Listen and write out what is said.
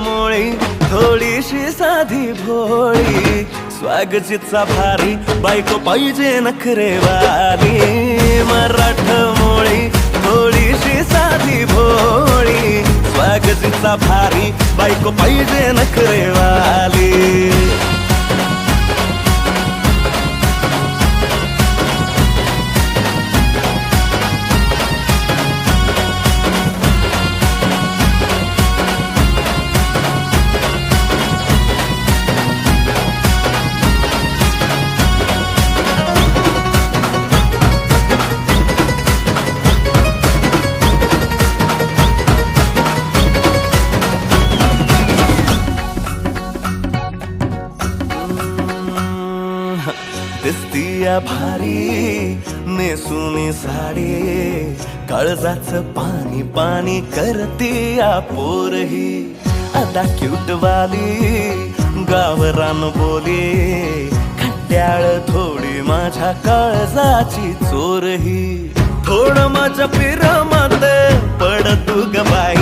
मोळी थोडीशी साधी भोळी स्वागतीचा भारी बायको पाहिजे नखरेवाली मराठ मोळी थोडीशी साधी भोळी स्वागतीचा भारी बायको पाहिजे नखरेवाली दिसतीया भारी नेसुनी साडी काळजाच पाणी पाणी करतीया पोरही आता क्यूट वाली गावरान बोली खट्याळ थोडी माझ्या काळजाची चोरही थोड माझ्या पिरामात पड तू ग बाई